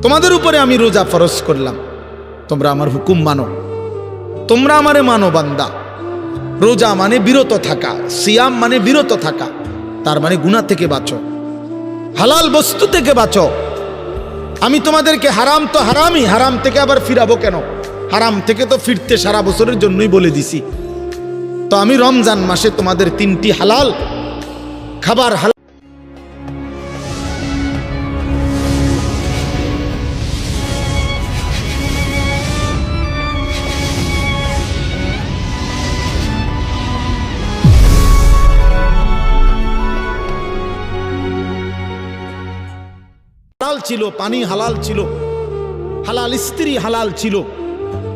তোমাদের উপরে আমি রোজা ফরজ করলাম, তোমরা আমার হুকুম মানো, তোমরা আমারে মানো বান্দা। রোজা মানে বিরত থাকা, সিয়াম মানে বিরত থাকা, তার মানে গুনাহ থেকে বাঁচো, হালাল বস্তু থেকে বাঁচো। আমি তোমাদেরকে হারাম তো হারামই, হারাম থেকে আবার ফিরাবো কেন? হারাম থেকে তো ফিরতে সারা বছরের জন্যই বলে দিছি। তো আমি রমজান মাসে তোমাদের 3টি হালাল খাবার হালাল ছিল, পানি হালাল ছিল, হালাল স্ত্রী হালাল ছিল।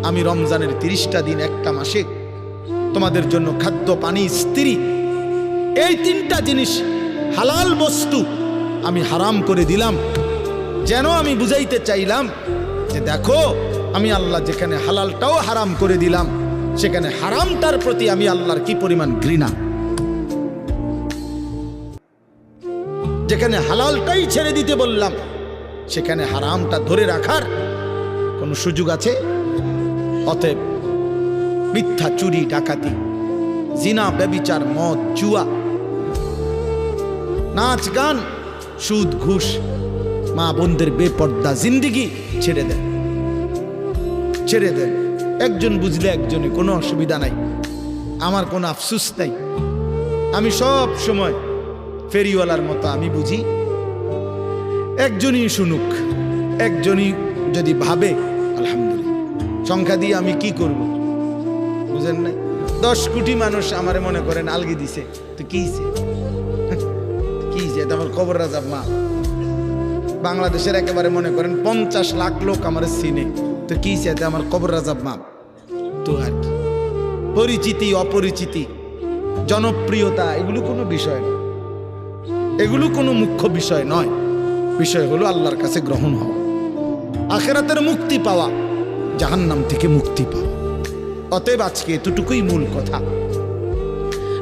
আমি রমজানের 30টা দিন, একটা মাসে তোমাদের জন্য খাদ্য, পানি, স্ত্রী, এই 3টা জিনিস হালাল বস্তু আমি হারাম করে দিলাম। যেন আমি বুঝাইতে চাইলাম যে দেখো আমি আল্লাহ যেখানে হালালটাও হারাম করে দিলাম, সেখানে হারামটার প্রতি আমি আল্লাহর কি পরিমাণ ঘৃণা। যেখানে হালালটাই ছেড়ে দিতে বললাম, সেখানে হারামটা ধরে রাখার কোনো সুযোগ আছে? অতএব মিথ্যা, চুরি, ডাকাতি, জিনা, ব্যভিচার, মদ, জুয়া, নাচ, গান, সুদ, ঘুষ, মা বোনদের বেপর্দা জিন্দেগি ছেড়ে দেন, ছেড়ে দেন। একজন বুঝলে একজনে, কোনো অসুবিধা নাই, আমার কোনো আফসোস নাই। আমি সব সময় ফেরিওয়ালার মতো আমি বুঝি, একজনই শুনুক, একজনই যদি ভাবে আলহামদুলিল্লাহ। সংখ্যা দিয়ে আমি কি করব বুঝেন নাই? 10 কোটি মানুষ আমারে মনে করেন আলগি দিছে, তো কি এটা আমার কবর রাজাব মা। বাংলাদেশের একেবারে মনে করেন 50 লাখ লোক আমার চিনে, তো কি এটা আমার কবর রাজাব মা। তো আর কি, পরিচিতি, অপরিচিতি, জনপ্রিয়তা, এগুলো কোনো বিষয় না, এগুলো কোনো মুখ্য বিষয় নয়। বিষয় হলো আল্লাহর কাছে গ্রহণ হওয়া, আখিরাতের মুক্তি পাওয়া, জাহান্নাম থেকে মুক্তি পাওয়া। অতএব আজকে এতটুকুই মূল কথা।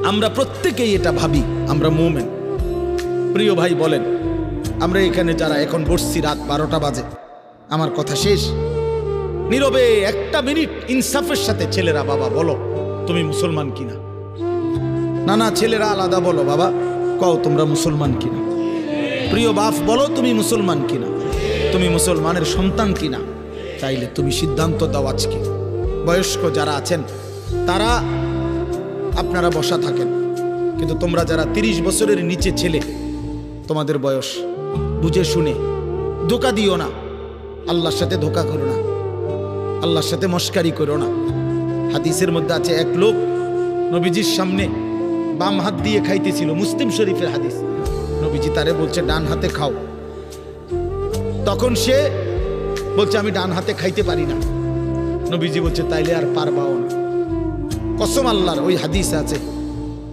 আমরা প্রত্যেকেই এটা ভাবি, আমরা মুমিন। প্রিয় ভাই বলেন, আমরা এখানে যারা এখন বসছি, রাত 12টা বাজে, আমার কথা শেষ, নীরবে 1টা মিনিট ইনসাফের সাথে ছেলেরা, বাবা বলো তুমি মুসলমান কিনা? না না, ছেলেরা আলাদা বলো, বাবা কও তোমরা মুসলমান কিনা? প্রিয় বাপ বলো তুমি মুসলমান কিনা? তুমি মুসলমানের সন্তান কিনা? চাইলে তুমি সিদ্ধান্ত দাও আজকে। বয়স্ক যারা আছেন তারা আপনারা বসা থাকেন, কিন্তু তোমরা যারা 30 বছরের নিচে ছেলে, তোমাদের বয়স, বুঝে শুনে ধোঁকা দিও না, আল্লাহর সাথে ধোঁকা করো না, আল্লাহর সাথে মস্কারি করো না। হাদিসের মধ্যে আছে, এক লোক নবীজির সামনে বাম হাত দিয়ে খাইতেছিল, মুসলিম শরীফের হাদিস। নবীজি তারে বলছে ডান হাতে খাও, তখন সে বলছে আমি ডান হাতে খাইতে পারি না। নবীজি বলছে তাইলে আর পারবাও না, কসম আল্লাহর। ওই হাদিস আছে,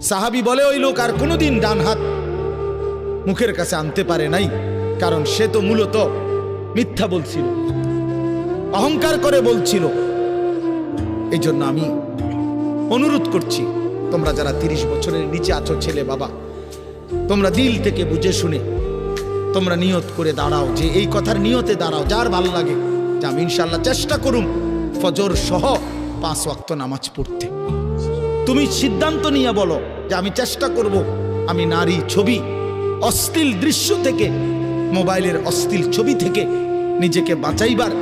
সাহাবী বলে ওই লোক আর কোনোদিন ডান হাত মুখের কাছে আনতে পারে নাই, কারণ সে তো মূলত মিথ্যা বলছিল, অহংকার করে বলছিল। এই জন্য আমি অনুরোধ করছি, তোমরা যারা 30 বছরের নিচে আছো ছেলে বাবা, তোমরা দিল থেকে বুঝে শুনে তোমরা নিয়ত করে দাঁড়াও, যে এই কথার নিয়তে দাঁড়াও, যার ভালো লাগে যে আমি ইনশাল্লাহ চেষ্টা করুম ফজর সহ 5 ওয়াক্ত নামাজ পড়তে। তুমি সিদ্ধান্ত নিয়ে বলো যে আমি চেষ্টা করব, আমি নারী, ছবি, অশ্লীল দৃশ্য থেকে, মোবাইলের অশ্লীল ছবি থেকে নিজেকে বাঁচাইবার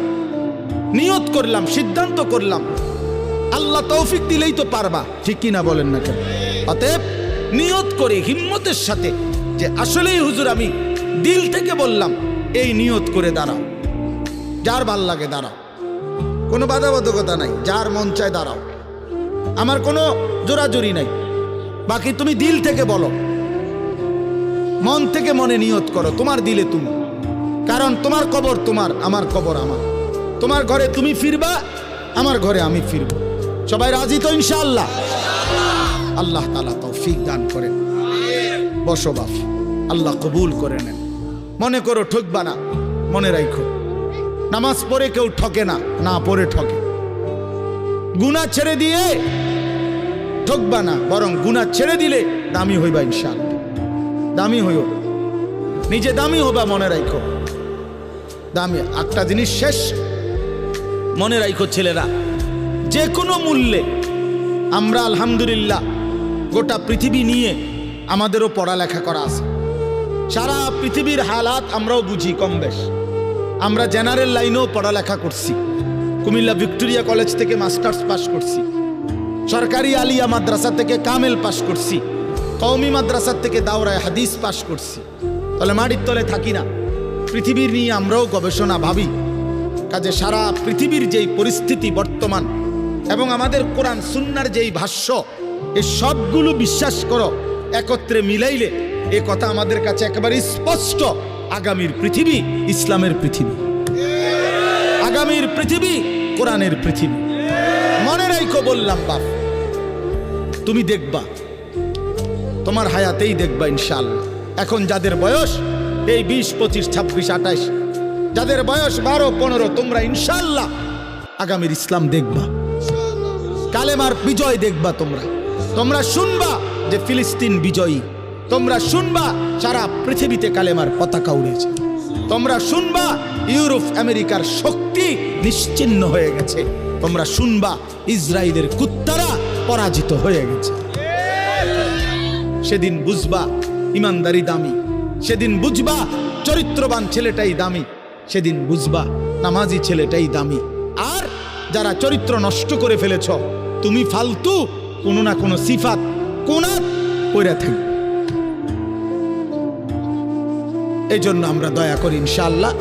নিয়ত করলাম, সিদ্ধান্ত করলাম। আল্লাহ তৌফিক দিলেই তো পারবা, ঠিক কিনা বলেন না কেন? অতএব নিয়ত করে হিম্মতের সাথে যে আসলেই হুজুর আমি দিল থেকে বললাম, এই নিয়ত করে দাঁড়াও, যার ভাল লাগে দাঁড়াও, কোনো বাধাবাধকতা নাই, যার মন চায় দাঁড়াও, আমার কোনো জোরাজুরি নাই। বাকি তুমি দিল থেকে বলো, মন থেকে মনে নিয়ত করো, তোমার দিলে তুমি, কারণ তোমার কবর তোমার, আমার কবর আমার। তোমার ঘরে তুমি ফিরবা, আমার ঘরে আমি ফিরব। সবাই রাজি তো ইনশাআল্লাহ? আল্লাহ তাআলা তৌফিক দান করেন। বসো বাপ, আল্লাহ কবুল করে নেন। মনে করো ঠকবা না, মনে রাখো নামাজ পড়ে কেউ ঠকে না, না পড়ে ঠকে। গুনাহ ছেড়ে দিয়ে ঠকবা না, বরং গুনাহ ছেড়ে দিলে দামি হইবা ইনশাআল্লাহ। দামি হইও, নিজে দামি হবা, মনে রাখো। দামি একটা জিনিস শেষ মনে রাখো ছেলেরা, যে কোনো মূল্যে আমরা আলহামদুলিল্লাহ গোটা পৃথিবী নিয়ে আমাদেরও পড়ালেখা করা আছে। সারা পৃথিবীর হালাত আমরাও বুঝি কম বেশ। আমরা জেনারেল লাইনেও পড়ালেখা করছি, কুমিল্লা ভিক্টোরিয়া কলেজ থেকে মাস্টার্স পাস করছি, সরকারি আলিয়া মাদ্রাসা থেকে কামেল পাস করছি, কওমি মাদ্রাসা থেকে দাওরায়ে হাদিস পাস করছি। তাহলে মাটির তলে থাকি না, পৃথিবীর নিয়ে আমরাও গবেষণা ভাবি। কাজে সারা পৃথিবীর যেই পরিস্থিতি বর্তমান এবং আমাদের কোরআন সুন্নাহর যেই ভাষ্য, এই সবগুলো বিশ্বাস করো, একত্রে মিলাইলে এ কথা আমাদের কাছে একেবারে স্পষ্ট। আগামীর পৃথিবী ইসলামের পৃথিবী, আগামীর পৃথিবী কোরআনের পৃথিবী। মনে রাখো বললাম বাপ, তুমি দেখবা, তোমার হায়াতেই দেখবা ইনশাআল্লাহ। এখন যাদের বয়স এই 20, 25, 26, 28, যাদের বয়স 12, 15, তোমরা ইনশাআল্লাহ আগামীর ইসলাম দেখবা, কালেমার বিজয় দেখবা। তোমরা শুনবা যে ফিলিস্তিন বিজয়ী, তোমরা শুনবা সারা পৃথিবীতে কালেমার পতাকা উড়েছে, তোমরা শুনবা ইউরোপ আমেরিকার শক্তি নিশ্চিহ্ন হয়ে গেছে, তোমরা শুনবা ইসরায়েলের কুত্তারা পরাজিত হয়ে গেছে। সেদিন বুঝবা ইমানদারি দামি, সেদিন বুঝবা চরিত্রবান ছেলেটাই দামি, সেদিন বুঝবা নামাজি ছেলেটাই দামি। আর যারা চরিত্র নষ্ট করে ফেলেছ, তুমি ফালতু কোনো না কোনো সিফাত কোনাত পইরা থাকবে। এই জন্য আমরা দয়া করি ইনশাআল্লাহ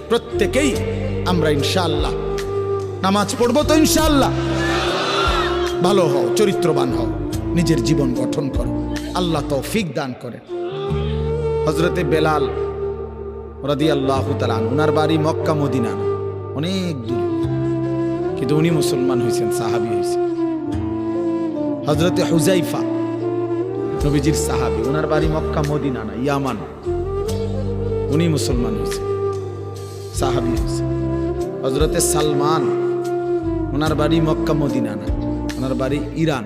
প্রত্যেকেই আমরা ইনশাআল্লাহ নামাজ পড়বো তো ইনশাআল্লাহ। ভালো হও, চরিত্রবান হও, নিজের জীবন গঠন করো, আল্লাহ তৌফিক দান করেন। হযরতে বেলাল রাদিয়াল্লাহু তাআলা ওনার বাড়ি মক্কা মদিনা অনেক দূরে, কিন্তু উনি মুসলমান হয়েছেন, সাহাবী হয়েছেন। হযরতে হুযাইফা নবীজির সাহাবী, ওনার বাড়ি মক্কা মদিনা না, ইয়ামান, উনি মুসলমান হয়েছেন, সাহাবী হয়েছেন। হযরতে সালমান, ওনার বাড়ি মক্কা মদিনা না, ওনার বাড়ি ইরান,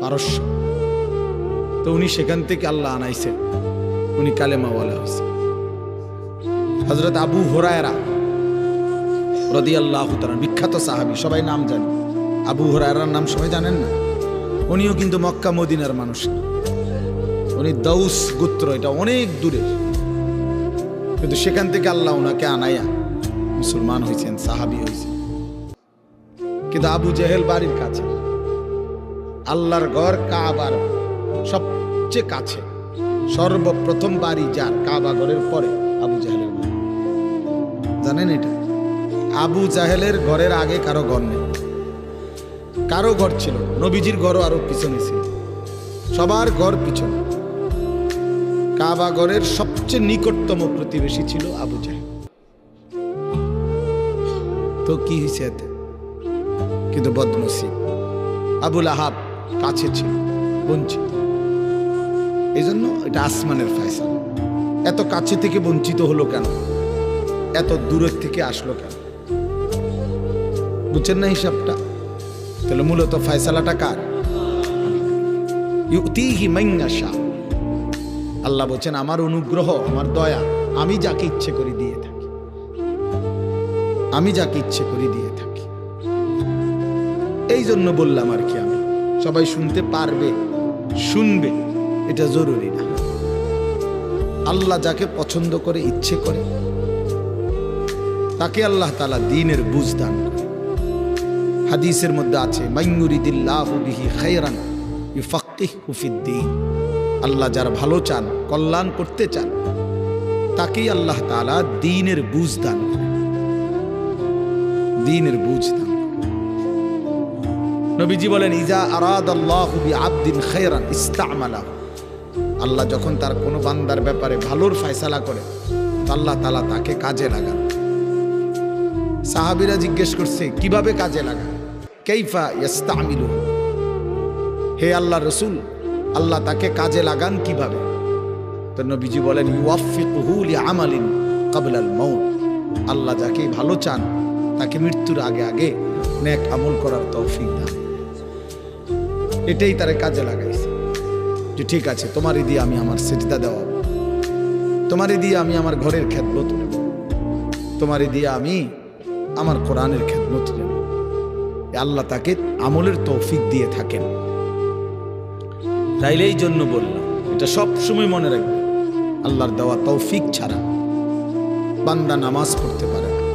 পারস্য। তো উনি সেখান থেকে আল্লাহ আনাইছেন, উনি কালেমাওয়ালা হয়েছে। হযরত আবু হুরায়রা রাদিয়াল্লাহু তাআলা বিখ্যাত সাহাবী, সবাই নাম জানে। আবু হুরায়রার নাম সবাই জানেন না? উনিও কিন্তু মক্কা মদিনার মানুষ, উনি দাউস গোত্র, এটা অনেক দূরে, কিন্তু সেখান থেকে আল্লাহ ওনাকে আনাইয়া মুসলমান হয়েছেন, সাহাবী হয়েছেন। কিন্তু আবু জেহেল বাড়ির কাছে, আল্লাহর ঘর কাবার সবচেয়ে কাছে, সর্বপ্রথম বাড়ি যার কাবা ঘরের পরে আবু জাহেলের বাড়ি। জানেন এটা? আবু জাহেলের ঘরের আগে কারো ঘর নেই, কারো ঘর ছিল, নবীজির ঘরও আরো পিছনে ছিল, সবার ঘর পিছনে। কাবা ঘরের সবচেয়ে নিকটতম প্রতিবেশী ছিল আবু জাহেল। তো কি হয়েছে এতে? কিন্তু বদনসিব, আবুল আহাব কাছে ছিল, বঞ্চিত। এই জন্য এটা আসমানের ফয়সালা। এত কাছে থেকে বঞ্চিত হলো কেন? এত দূরের থেকে আসলো কেন? বুঝছেন না হিসাবটা? তাহলে মূলত ফয়সালাটা কার? ইউতিহি মান ইয়াশা। আল্লাহ বলছেন আমার অনুগ্রহ, আমার দয়া, আমি যাকে ইচ্ছে করে দিয়ে থাকি, আমি যাকে ইচ্ছে করে দিয়ে থাকি। এই জন্য বললাম আর কি, আমি সবাই শুনতে পারবে, শুনবে, এটা জরুরি না। আল্লাহ যাকে পছন্দ করে, ইচ্ছে করে, তাকে আল্লাহ তাআলা দ্বীনের বুঝ দান করে। হাদিসের মধ্যে আছে, মাইয়ুরিদিল্লাহু বিহি খায়রান ইউফাক্কিহু ফিদ্দীন। আল্লাহ যার ভালো চান, কল্যাণ করতে চান, তাকেই আল্লাহ তাআলা দ্বীনের বুঝ দান করে, দ্বীনের বুঝ দান করে। নবীজি বলেন, ইজা আরাদাল্লাহু বিআবদিন খায়রান ইস্তা'মালাহু। আল্লাহ যখন তার কোনো বান্দার ব্যাপারে ভালোর ফয়সালা করে, আল্লাহ তাআলা তাকে কাজে লাগান। সাহাবীরা জিজ্ঞেস করছে, কিভাবে কাজে লাগান? কাইফা ইস্তা'মিলু, হে আল্লাহর রাসূল, আল্লাহ তাকে কাজে লাগান কিভাবে? তো নবীজি বলেন, ইউওয়াফিকুহু লিআমালিন ক্বাবলাল মাউত। আল্লাহ যাকে ভালো চান, তাকে মৃত্যুর আগে আগে নেক আমল করার তৌফিক দান। এটাই তারে কাজে লাগাইছে, যে ঠিক আছে, তোমারই দিয়ে আমি আমার সিজদা দেওয়াবো, তোমারই দিয়ে আমি আমার ঘরের খেদমত নেব, তোমারে দিয়ে আমি আমার কোরআনের খেদমত দেব। আল্লাহ তাকে আমলের তৌফিক দিয়ে থাকেন। তাইলে এই জন্য বললাম, এটা সব সময় মনে রাখবে, আল্লাহর দেওয়া তৌফিক ছাড়া বান্দা নামাজ পড়তে পারে না।